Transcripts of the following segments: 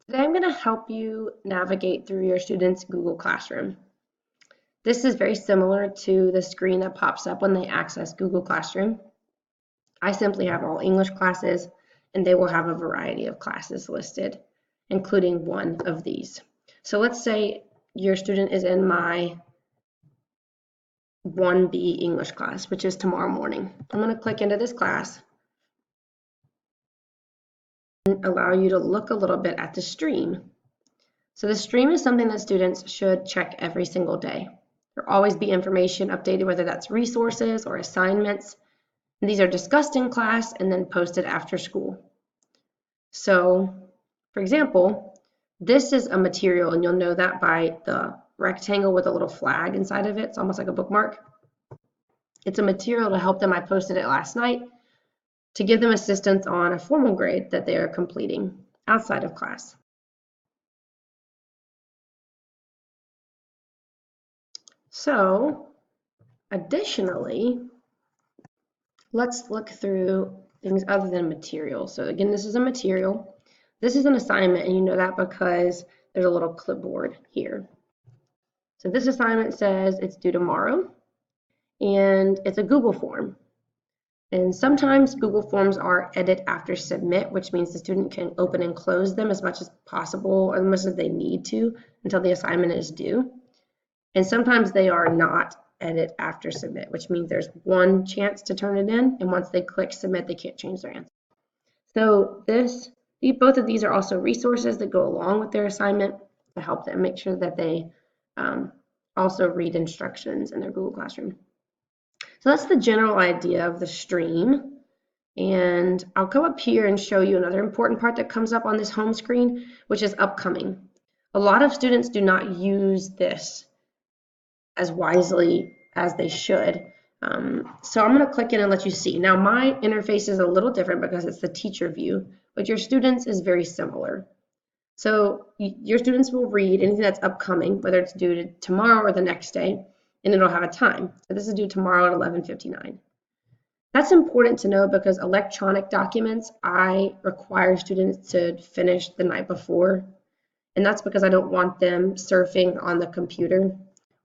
Today I'm going to help you navigate through your students' Google Classroom. This is very similar to the screen that pops up when they access Google Classroom. I simply have all English classes, and they will have a variety of classes listed, including one of these. So let's say your student is in my 1B English class, which is tomorrow morning. I'm going to click into this class and allow you to look a little bit at the stream. So the stream is something that students should check every single day. There'll always be information updated, whether that's resources or assignments. And these are discussed in class and then posted after school. So, for example, this is a material, and you'll know that by the rectangle with a little flag inside of it. It's almost like a bookmark. It's a material to help them. I posted it last night to give them assistance on a formal grade that they are completing outside of class. So, additionally, let's look through things other than material. So again, this is a material. This is an assignment, and you know that because there's a little clipboard here. So this assignment says it's due tomorrow, and it's a Google form. And sometimes Google Forms are edit after submit, which means the student can open and close them as much as possible, or as much as they need to, until the assignment is due. And sometimes they are not edit after submit, which means there's one chance to turn it in, and once they click submit, they can't change their answer. So both of these are also resources that go along with their assignment to help them make sure that they also read instructions in their Google Classroom. So that's the general idea of the stream. And I'll come up here and show you another important part that comes up on this home screen, which is upcoming. A lot of students do not use this as wisely as they should. So I'm going to click in and let you see. Now my interface is a little different because it's the teacher view, but your students is very similar. So your students will read anything that's upcoming, whether it's due to tomorrow or the next day, and it'll have a time. So this is due tomorrow at 11:59. That's important to know because electronic documents, I require students to finish the night before, and that's because I don't want them surfing on the computer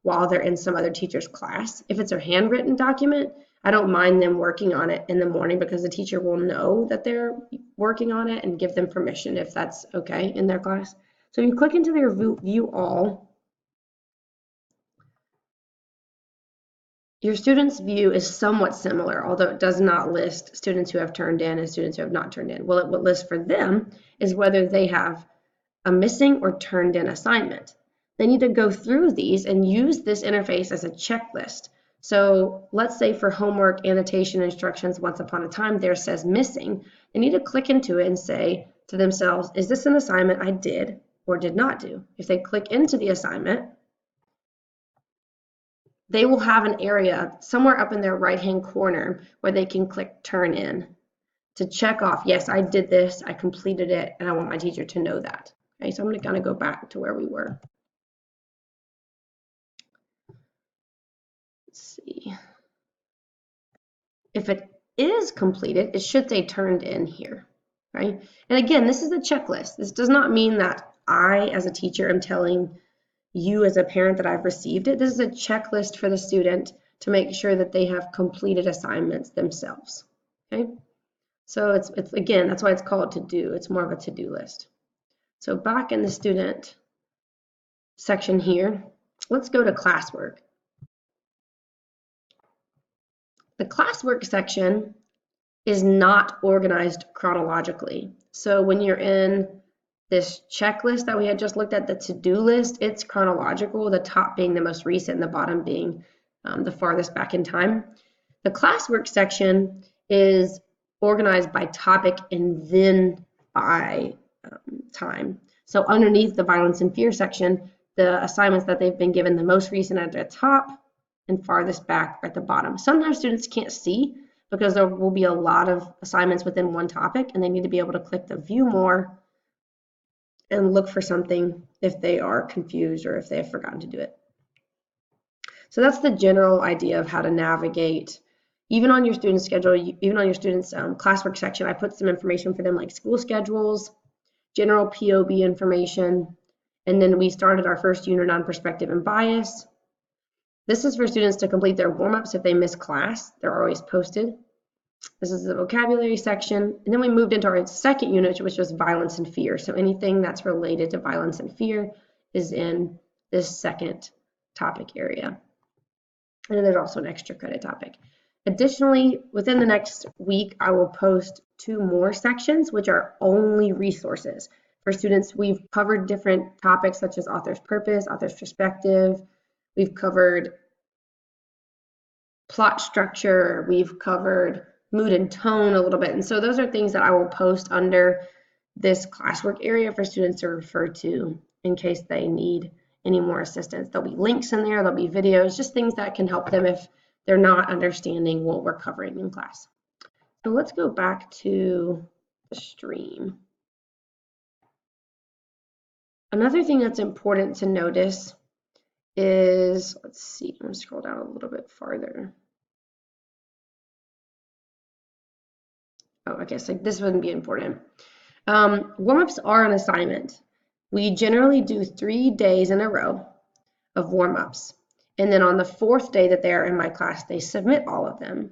while they're in some other teacher's class. If it's a handwritten document, I don't mind them working on it in the morning because the teacher will know that they're working on it and give them permission if that's okay in their class. So you click into their view all. Your student's view is somewhat similar, although it does not list students who have turned in and students who have not turned in. What it lists for them is whether they have a missing or turned in assignment. They need to go through these and use this interface as a checklist. So let's say for homework, annotation, instructions, once upon a time, there says missing. They need to click into it and say to themselves, is this an assignment I did or did not do? If they click into the assignment, they will have an area somewhere up in their right-hand corner where they can click turn in to check off, yes, I did this, I completed it, and I want my teacher to know that. Okay, so I'm going to kind of go back to where we were. Let's see. If it is completed, it should say turned in here, right? And again, this is a checklist. This does not mean that I, as a teacher, am telling you as a parent that I've received it. This is a checklist for the student to make sure that they have completed assignments themselves, okay? So it's again, that's why it's called to do. It's more of a to-do list. So back in the student section here, let's go to classwork. The classwork section is not organized chronologically. So when you're in this checklist that we had just looked at, the to-do list, it's chronological, the top being the most recent and the bottom being the farthest back in time. The classwork section is organized by topic and then by time. So underneath the violence and fear section, the assignments that they've been given the most recent at the top and farthest back at the bottom. Sometimes students can't see because there will be a lot of assignments within one topic, and they need to be able to click the view more and look for something if they are confused or if they have forgotten to do it. So that's the general idea of how to navigate. Even on your student schedule, even on your students' classwork section, I put some information for them like school schedules, general POB information, and then we started our first unit on perspective and bias. This is for students to complete their warm-ups if they miss class. They're always posted. This is the vocabulary section. And then we moved into our second unit, which was violence and fear. So anything that's related to violence and fear is in this second topic area. And then there's also an extra credit topic. Additionally, within the next week, I will post 2 more sections, which are only resources. For students, we've covered different topics such as author's purpose, author's perspective. We've covered plot structure. We've covered mood and tone a little bit. And so those are things that I will post under this classwork area for students to refer to in case they need any more assistance. There'll be links in there, there'll be videos, just things that can help them if they're not understanding what we're covering in class. So let's go back to the stream. Another thing that's important to notice is, let's see, I'm going to scroll down a little bit farther. Oh, I guess like this wouldn't be important. Warm-ups are an assignment. We generally do 3 days in a row of warm-ups. And then on the 4th day that they're in my class, they submit all of them.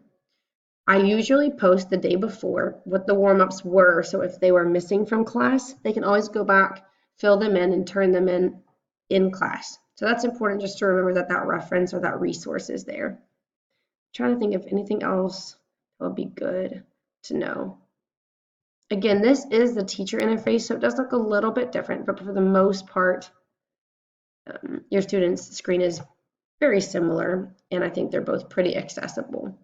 I usually post the day before what the warm-ups were, so if they were missing from class, they can always go back, fill them in, and turn them in class. So that's important just to remember that that reference or that resource is there. I'm trying to think of anything else that would be good to know. Again, this is the teacher interface, so it does look a little bit different, but for the most part, your student's screen is very similar, and I think they're both pretty accessible.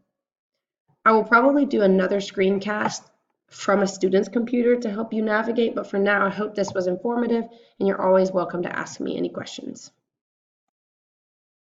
I will probably do another screencast from a student's computer to help you navigate, but for now, I hope this was informative, and you're always welcome to ask me any questions.